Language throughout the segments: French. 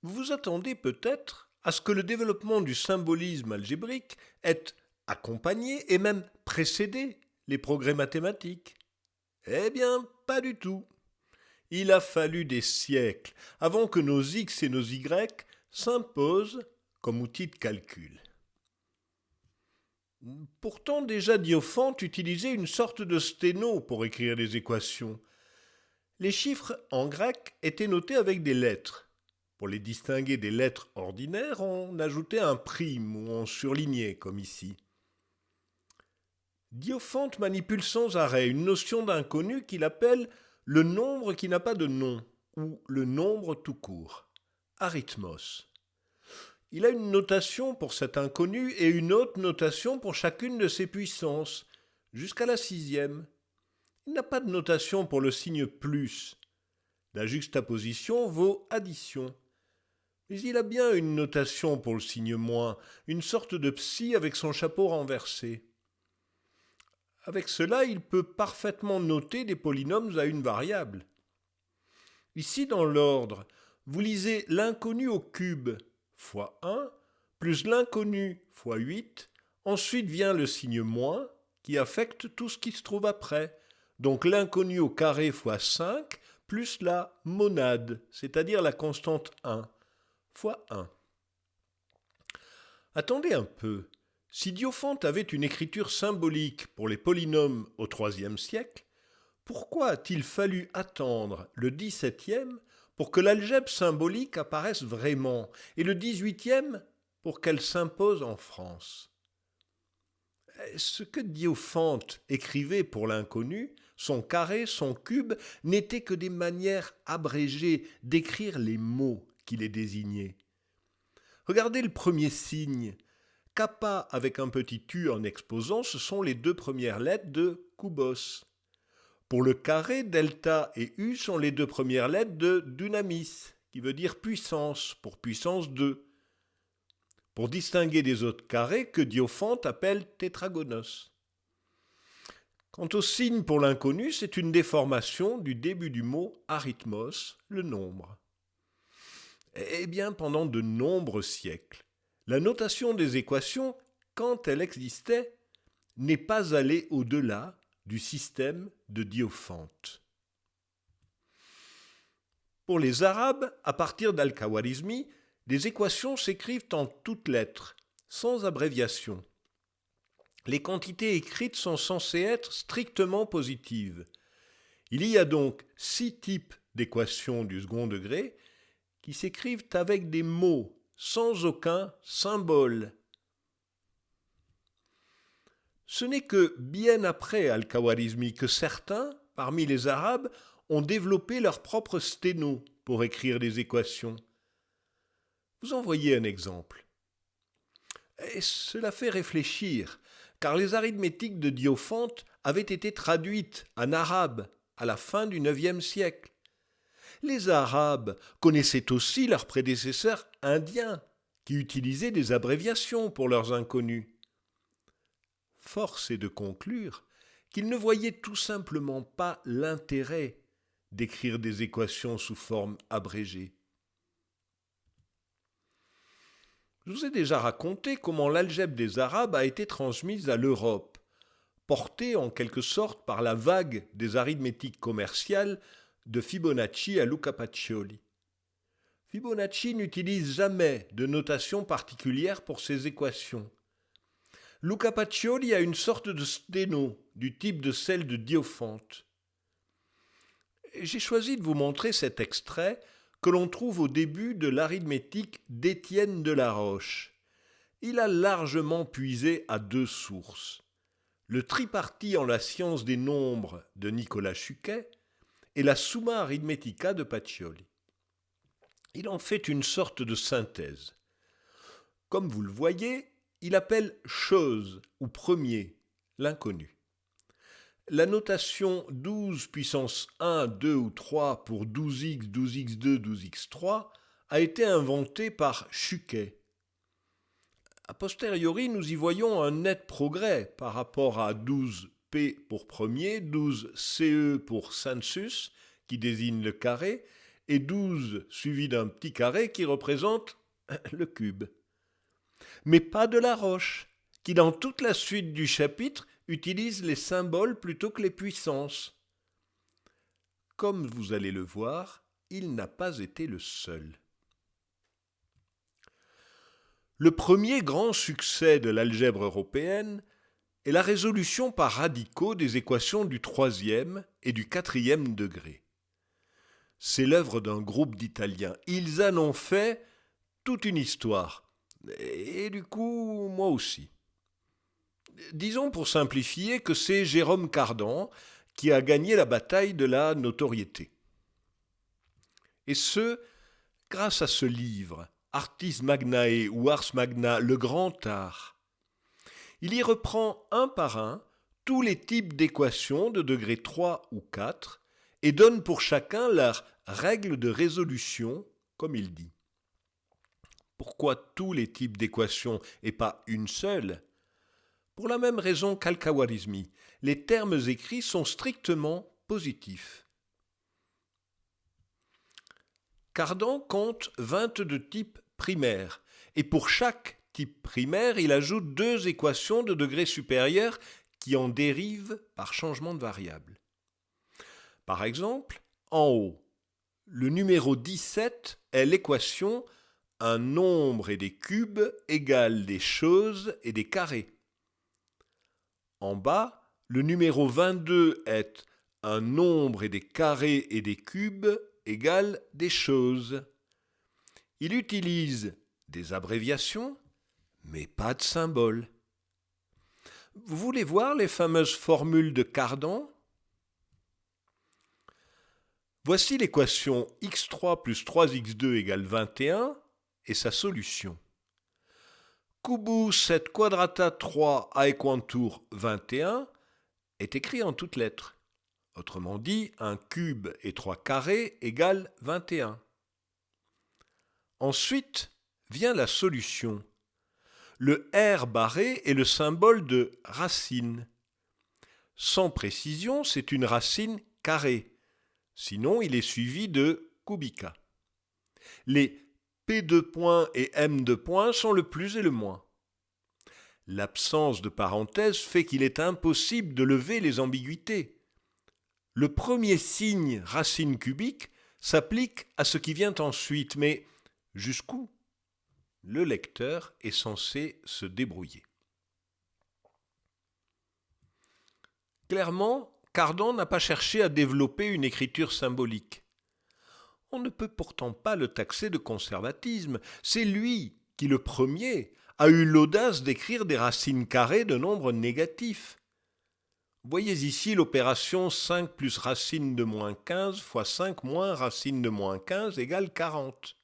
Vous vous attendez peut-être à ce que le développement du symbolisme algébrique ait accompagné et même précédé les progrès mathématiques. Eh bien, pas du tout. Il a fallu des siècles avant que nos X et nos Y s'imposent comme outils de calcul. Pourtant, déjà Diophante utilisait une sorte de sténo pour écrire les équations. Les chiffres en grec étaient notés avec des lettres. Pour les distinguer des lettres ordinaires, on ajoutait un prime ou on surlignait, comme ici. Diophante manipule sans arrêt une notion d'inconnu qu'il appelle le nombre qui n'a pas de nom, ou le nombre tout court, arithmos. Il a une notation pour cet inconnu et une autre notation pour chacune de ses puissances, jusqu'à la sixième. Il n'a pas de notation pour le signe plus. La juxtaposition vaut addition. Mais il a bien une notation pour le signe moins, une sorte de psi avec son chapeau renversé. Avec cela, il peut parfaitement noter des polynômes à une variable. Ici, dans l'ordre, vous lisez l'inconnu au cube fois 1, plus l'inconnu fois 8, ensuite vient le signe moins, qui affecte tout ce qui se trouve après. Donc l'inconnu au carré fois 5, plus la monade, c'est-à-dire la constante 1, fois 1. Attendez un peu. Si Diophante avait une écriture symbolique pour les polynômes au IIIe siècle, pourquoi a-t-il fallu attendre le XVIIe pour que l'algèbre symbolique apparaisse vraiment et le XVIIIe pour qu'elle s'impose en France? Ce que Diophante écrivait pour l'inconnu, son carré, son cube, n'étaient que des manières abrégées d'écrire les mots qui les désignaient. Regardez le premier signe. Kappa avec un petit u en exposant, ce sont les deux premières lettres de Kubos. Pour le carré, delta et u sont les deux premières lettres de Dunamis, qui veut dire puissance, pour puissance 2. Pour distinguer des autres carrés que Diophante appelle tétragonos. Quant au signe pour l'inconnu, c'est une déformation du début du mot arithmos, le nombre. Eh bien, pendant de nombreux siècles, la notation des équations, quand elle existait, n'est pas allée au-delà du système de Diophante. Pour les Arabes, à partir d'Al-Khawarizmi, les équations s'écrivent en toutes lettres, sans abréviation. Les quantités écrites sont censées être strictement positives. Il y a donc 6 types d'équations du second degré qui s'écrivent avec des mots, sans aucun symbole. Ce n'est que bien après Al-Khawarizmi que certains, parmi les Arabes, ont développé leur propre sténo pour écrire des équations. Vous en voyez un exemple. Et cela fait réfléchir, car les arithmétiques de Diophante avaient été traduites en arabe à la fin du IXe siècle. Les Arabes connaissaient aussi leurs prédécesseurs indiens, qui utilisaient des abréviations pour leurs inconnus. Force est de conclure qu'ils ne voyaient tout simplement pas l'intérêt d'écrire des équations sous forme abrégée. Je vous ai déjà raconté comment l'algèbre des Arabes a été transmise à l'Europe, portée en quelque sorte par la vague des arithmétiques commerciales de Fibonacci à Luca Pacioli. Fibonacci n'utilise jamais de notation particulière pour ses équations. Luca Pacioli a une sorte de sténo du type de celle de Diophante. J'ai choisi de vous montrer cet extrait que l'on trouve au début de l'arithmétique d'Étienne de la Roche. Il a largement puisé à 2 sources. Le tripartite en la science des nombres de Nicolas Chuquet et la Summa Arithmetica de Pacioli. Il en fait une sorte de synthèse. Comme vous le voyez, il appelle chose ou premier l'inconnu. La notation 12 puissance 1, 2 ou 3 pour 12x, 12x2, 12x3 a été inventée par Chuquet. A posteriori, nous y voyons un net progrès par rapport à 12p pour premier, 12ce pour census, qui désigne le carré, et 12 suivi d'un petit carré qui représente le cube. Mais pas de Laroche, qui dans toute la suite du chapitre utilise les symboles plutôt que les puissances. Comme vous allez le voir, il n'a pas été le seul. Le premier grand succès de l'algèbre européenne est la résolution par radicaux des équations du 3e et du 4e degré. C'est l'œuvre d'un groupe d'Italiens. Ils en ont fait toute une histoire. Et du coup, moi aussi. Disons pour simplifier que c'est Jérôme Cardan qui a gagné la bataille de la notoriété. Et ce, grâce à ce livre, Artis Magnae ou Ars Magna, le grand art. Il y reprend un par un tous les types d'équations de degré 3 ou 4 et donne pour chacun leur règle de résolution, comme il dit. Pourquoi tous les types d'équations et pas une seule ? Pour la même raison qu'Al-Khawarizmi, les termes écrits sont strictement positifs. Cardan compte 22 types primaires, et pour chaque type primaire, il ajoute 2 équations de degré supérieur qui en dérivent par changement de variable. Par exemple, en haut, le numéro 17 est l'équation un nombre et des cubes égale des choses et des carrés. En bas, le numéro 22 est un nombre et des carrés et des cubes égale des choses. Il utilise des abréviations, mais pas de symboles. Vous voulez voir les fameuses formules de Cardan ? Voici l'équation x3 plus 3x2 égale 21 et sa solution. Cubus et quadrata 3 aequantur 21 est écrit en toutes lettres. Autrement dit, un cube et 3 carrés égale 21. Ensuite vient la solution. Le R barré est le symbole de racine. Sans précision, c'est une racine carrée. Sinon, il est suivi de cubica. Les P2 points et M2 points sont le plus et le moins. L'absence de parenthèse fait qu'il est impossible de lever les ambiguïtés. Le premier signe racine cubique s'applique à ce qui vient ensuite, mais jusqu'où ? Le lecteur est censé se débrouiller. Clairement, Cardan n'a pas cherché à développer une écriture symbolique. On ne peut pourtant pas le taxer de conservatisme. C'est lui qui, le premier, a eu l'audace d'écrire des racines carrées de nombres négatifs. Voyez ici l'opération 5 plus racine de moins 15 fois 5 moins racine de moins 15 égale 40.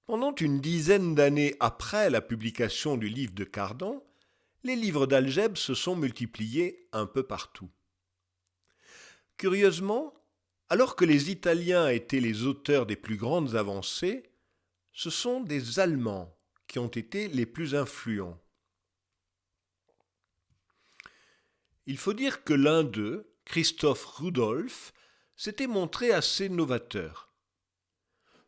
Pendant une dizaine d'années après la publication du livre de Cardan, les livres d'algèbre se sont multipliés un peu partout. Curieusement, alors que les Italiens étaient les auteurs des plus grandes avancées, ce sont des Allemands qui ont été les plus influents. Il faut dire que l'un d'eux, Christoph Rudolph, s'était montré assez novateur.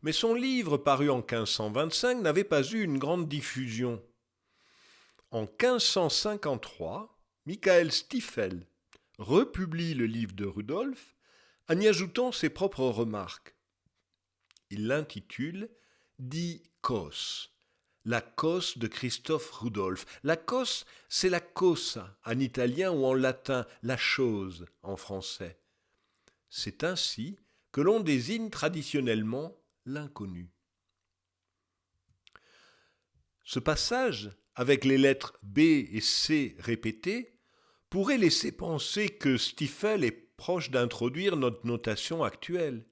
Mais son livre paru en 1525 n'avait pas eu une grande diffusion. En 1553, Michael Stiefel republie le livre de Rudolph en y ajoutant ses propres remarques. Il l'intitule « Die Cos », la cos de Christoph Rudolph. La cos, c'est la cosa en italien ou en latin, la chose en français. C'est ainsi que l'on désigne traditionnellement l'inconnu. Ce passage, avec les lettres B et C répétées, pourrait laisser penser que Stiefel est proche d'introduire notre notation actuelle.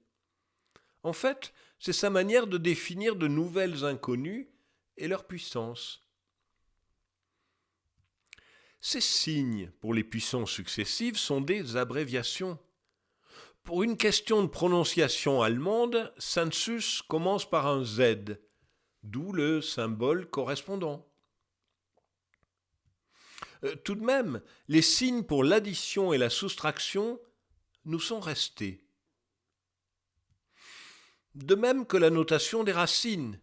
En fait, c'est sa manière de définir de nouvelles inconnues et leur puissance. Ces signes pour les puissances successives sont des abréviations. Pour une question de prononciation allemande, census commence par un Z, d'où le symbole correspondant. Tout de même, les signes pour l'addition et la soustraction nous sont restés. de même que la notation des racines.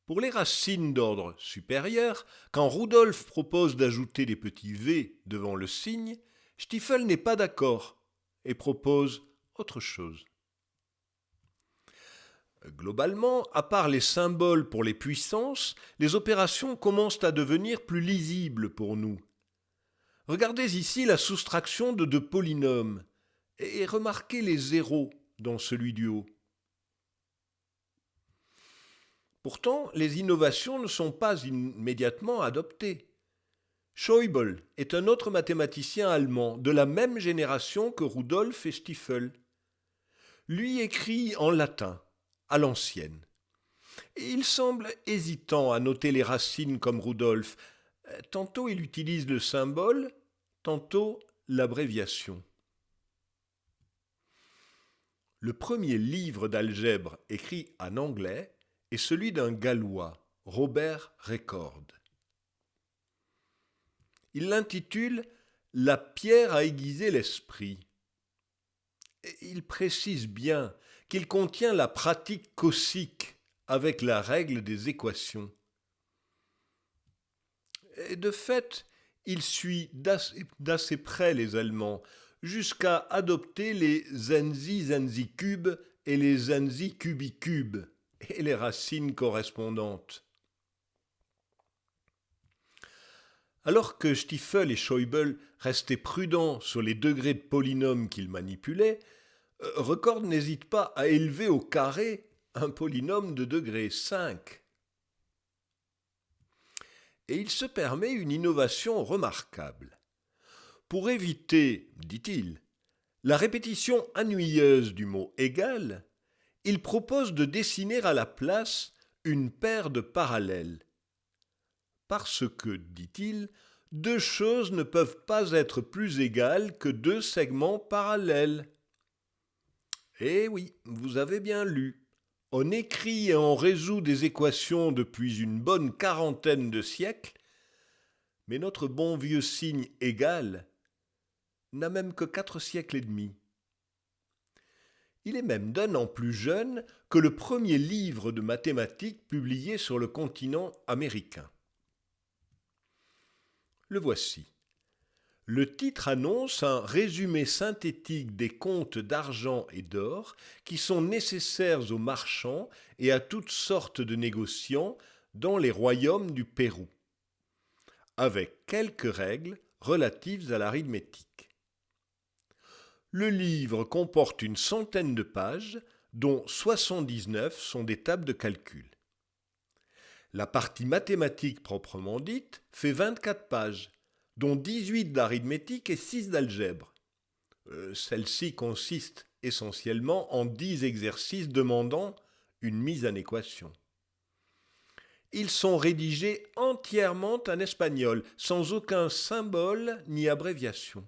Pour les racines d'ordre supérieur, quand Rudolf propose d'ajouter des petits v devant le signe, Stiefel n'est pas d'accord et propose autre chose. Globalement, à part les symboles pour les puissances, les opérations commencent à devenir plus lisibles pour nous. Regardez ici la soustraction de deux polynômes et remarquez les zéros dans celui du haut. Pourtant, les innovations ne sont pas immédiatement adoptées. Schäuble est un autre mathématicien allemand de la même génération que Rudolf et Stiefel. Lui écrit en latin, à l'ancienne. Et il semble hésitant à noter les racines comme Rudolf. Tantôt il utilise le symbole, tantôt l'abréviation. Le premier livre d'algèbre écrit en anglais est celui d'un Gallois, Robert Record. Il l'intitule « La pierre à aiguiser l'esprit ». Il précise bien qu'il contient la pratique caussique avec la règle des équations. Et de fait, il suit d'assez près les Allemands, jusqu'à adopter les zenzi-zenzi-cubes et les zenzi-cubicubes et les racines correspondantes. Alors que Stiefel et Schäuble restaient prudents sur les degrés de polynômes qu'ils manipulaient, Record n'hésite pas à élever au carré un polynôme de degré 5. Et il se permet une innovation remarquable. Pour éviter, dit-il, la répétition ennuyeuse du mot égal, il propose de dessiner à la place une paire de parallèles. Parce que, dit-il, deux choses ne peuvent pas être plus égales que deux segments parallèles. Eh oui, vous avez bien lu. On écrit et on résout des équations depuis une bonne quarantaine de siècles, mais notre bon vieux signe égal n'a même que 4 siècles et demi. Il est même d'un an plus jeune que le premier livre de mathématiques publié sur le continent américain. Le voici. Le titre annonce un résumé synthétique des comptes d'argent et d'or qui sont nécessaires aux marchands et à toutes sortes de négociants dans les royaumes du Pérou, avec quelques règles relatives à l'arithmétique. Le livre comporte une centaine de pages, dont 79 sont des tables de calcul. La partie mathématique proprement dite fait 24 pages, dont 18 d'arithmétique et 6 d'algèbre. Celle-ci consiste essentiellement en 10 exercices demandant une mise en équation. Ils sont rédigés entièrement en espagnol, sans aucun symbole ni abréviation.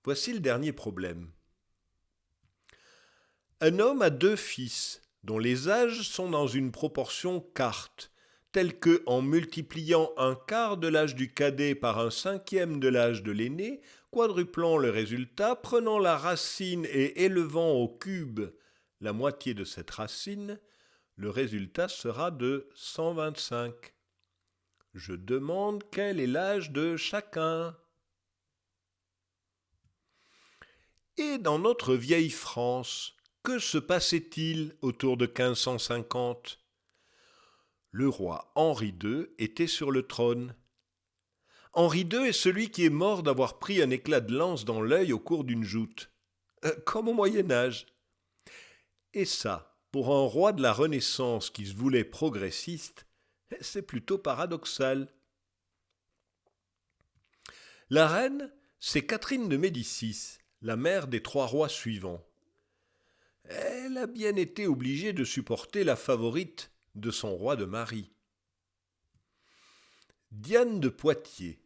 Voici le dernier problème. Un homme a 2 fils, dont les âges sont dans une proportion quarte, telle que, en multipliant un quart de l'âge du cadet par un cinquième de l'âge de l'aîné, quadruplant le résultat, prenant la racine et élevant au cube la moitié de cette racine, le résultat sera de 125. Je demande quel est l'âge de chacun. Et dans notre vieille France, que se passait-il autour de 1550 ? Le roi Henri II était sur le trône. Henri II est celui qui est mort d'avoir pris un éclat de lance dans l'œil au cours d'une joute, comme au Moyen-Âge. Et ça, pour un roi de la Renaissance qui se voulait progressiste, c'est plutôt paradoxal. La reine, c'est Catherine de Médicis, la mère des 3 rois suivants. Elle a bien été obligée de supporter la favorite de son roi de mari. Diane de Poitiers,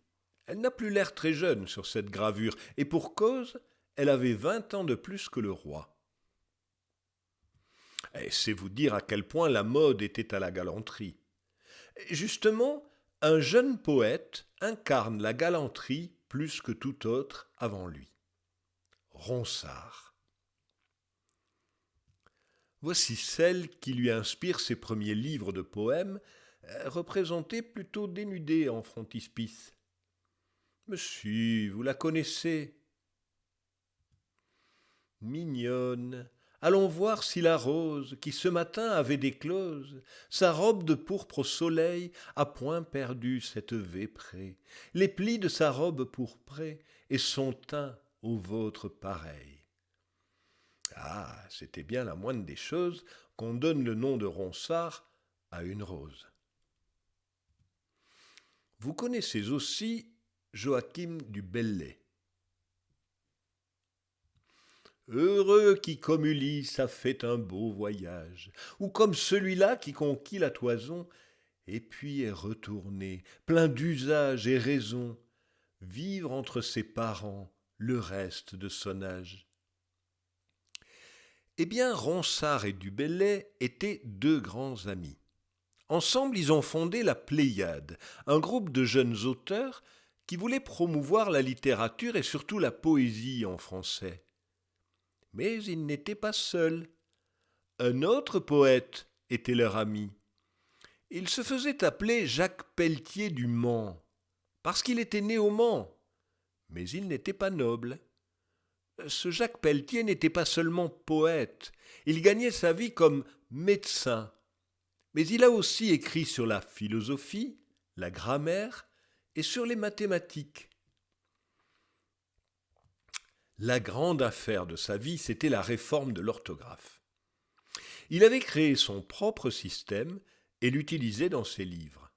elle n'a plus l'air très jeune sur cette gravure, et pour cause, elle avait 20 ans de plus que le roi. Et c'est vous dire à quel point la mode était à la galanterie. Justement, un jeune poète incarne la galanterie plus que tout autre avant lui. Ronsard. Voici celle qui lui inspire ses premiers livres de poèmes, représentés plutôt dénudés en frontispice. Mais si, vous la connaissez. Mignonne, allons voir si la rose, qui ce matin avait déclose sa robe de pourpre au soleil, a point perdu cette véprée, les plis de sa robe pourprée et son teint au vôtre pareil. Ah, c'était bien la moindre des choses qu'on donne le nom de Ronsard à une rose. Vous connaissez aussi Joachim du Bellay. Heureux qui comme Ulysse a fait un beau voyage, ou comme celui-là qui conquit la toison, et puis est retourné, plein d'usage et raison, vivre entre ses parents le reste de son âge. Eh bien, Ronsard et du Bellay étaient deux grands amis. Ensemble, ils ont fondé la Pléiade, un groupe de jeunes auteurs qui voulaient promouvoir la littérature et surtout la poésie en français. Mais ils n'étaient pas seuls. Un autre poète était leur ami. Il se faisait appeler Jacques Pelletier du Mans, parce qu'il était né au Mans, mais il n'était pas noble. Ce Jacques Pelletier n'était pas seulement poète, il gagnait sa vie comme médecin, mais il a aussi écrit sur la philosophie, la grammaire et sur les mathématiques. La grande affaire de sa vie, c'était la réforme de l'orthographe. Il avait créé son propre système et l'utilisait dans ses livres.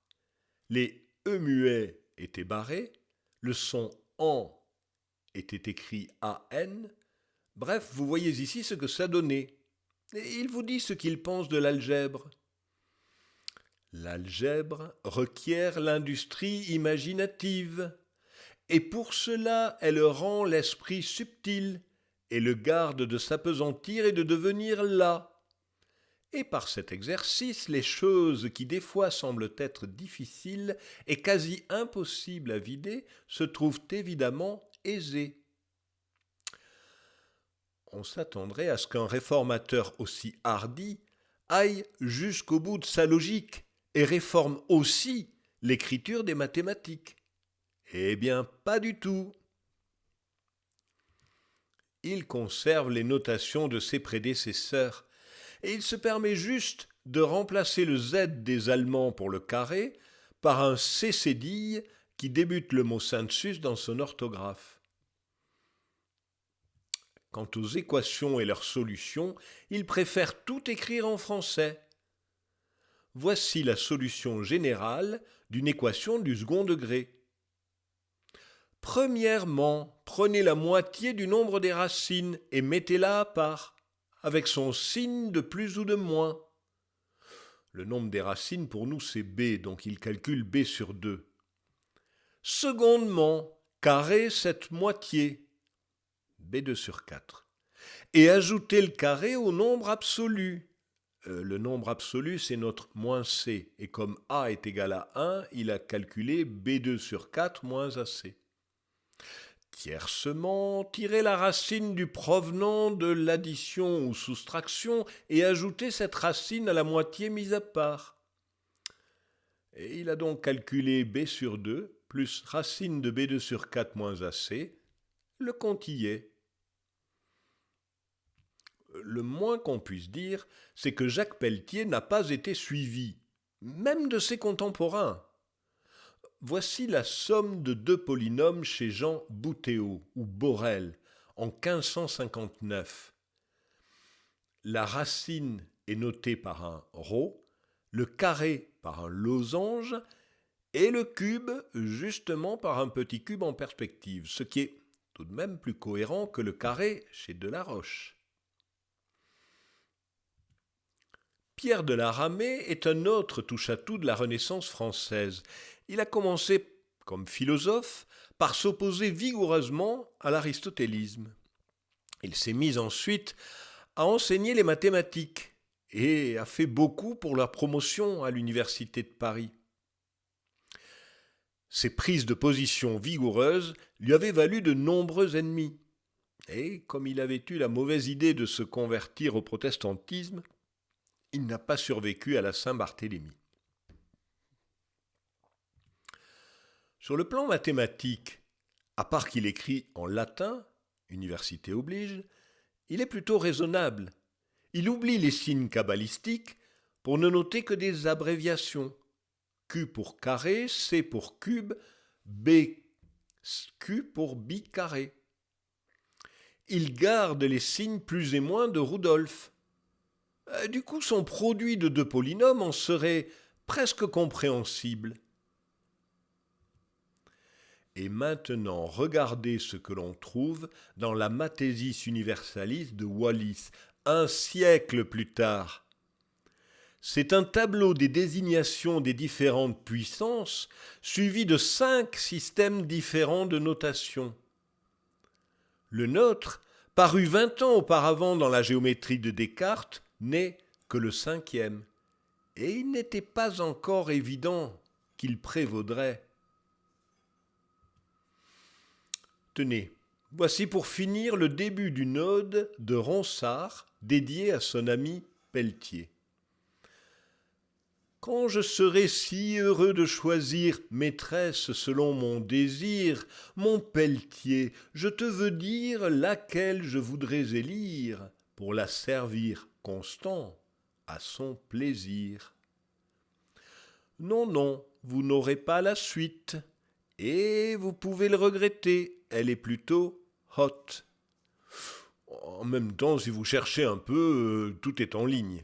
Les E muets étaient barrés, le son AN était écrit AN. Bref, vous voyez ici ce que ça donnait. Et il vous dit ce qu'il pense de l'algèbre. L'algèbre requiert l'industrie imaginative, et pour cela elle rend l'esprit subtil et le garde de s'appesantir et de devenir las. Et par cet exercice, les choses qui des fois semblent être difficiles et quasi impossibles à vider se trouvent évidemment aisées. On s'attendrait à ce qu'un réformateur aussi hardi aille jusqu'au bout de sa logique et réforme aussi l'écriture des mathématiques. Eh bien, pas du tout. Il conserve les notations de ses prédécesseurs et il se permet juste de remplacer le Z des Allemands pour le carré par un C cédille qui débute le mot census dans son orthographe. Quant aux équations et leurs solutions, il préfère tout écrire en français. Voici la solution générale d'une équation du second degré. Premièrement, prenez la moitié du nombre des racines et mettez-la à part, avec son signe de plus ou de moins. Le nombre des racines pour nous c'est b, donc il calcule b sur 2. Secondement, carrez cette moitié, b2 sur 4, et ajoutez le carré au nombre absolu. Le nombre absolu c'est notre moins c, et comme a est égal à 1, il a calculé b2 sur 4 moins ac. Tiercement, tirez la racine du provenant de l'addition ou soustraction et ajoutez cette racine à la moitié mise à part. Et il a donc calculé b sur 2 plus racine de b2 sur 4 moins ac. Le compte y est. Le moins qu'on puisse dire, c'est que Jacques Pelletier n'a pas été suivi, même de ses contemporains. Voici la somme de deux polynômes chez Jean Bouthéot ou Borel en 1559. La racine est notée par un rho, le carré par un losange et le cube justement par un petit cube en perspective, ce qui est tout de même plus cohérent que le carré chez Delaroche. Pierre de la Ramée est un autre touche-à-tout de la Renaissance française. Il a commencé, comme philosophe, par s'opposer vigoureusement à l'aristotélisme. Il s'est mis ensuite à enseigner les mathématiques et a fait beaucoup pour leur promotion à l'Université de Paris. Ses prises de position vigoureuses lui avaient valu de nombreux ennemis. Et comme il avait eu la mauvaise idée de se convertir au protestantisme, il n'a pas survécu à la Saint-Barthélemy. Sur le plan mathématique, à part qu'il écrit en latin, université oblige, il est plutôt raisonnable. Il oublie les signes kabbalistiques pour ne noter que des abréviations. Q pour carré, C pour cube, BQ pour bicarré. Il garde les signes plus et moins de Rudolph. Du coup, son produit de deux polynômes en serait presque compréhensible. Et maintenant, regardez ce que l'on trouve dans la Mathesis Universalis de Wallis, un siècle plus tard. C'est un tableau des désignations des différentes puissances, suivi de 5 systèmes différents de notation. Le nôtre, paru 20 ans auparavant dans la géométrie de Descartes, n'est que le 5e, et il n'était pas encore évident qu'il prévaudrait. Tenez, voici pour finir le début d'une ode de Ronsard dédiée à son ami Pelletier. Quand je serai si heureux de choisir maîtresse selon mon désir, mon Pelletier, je te veux dire laquelle je voudrais élire pour la servir constant à son plaisir. Non, non, vous n'aurez pas la suite, et vous pouvez le regretter, elle est plutôt hot. En même temps, si vous cherchez un peu, tout est en ligne.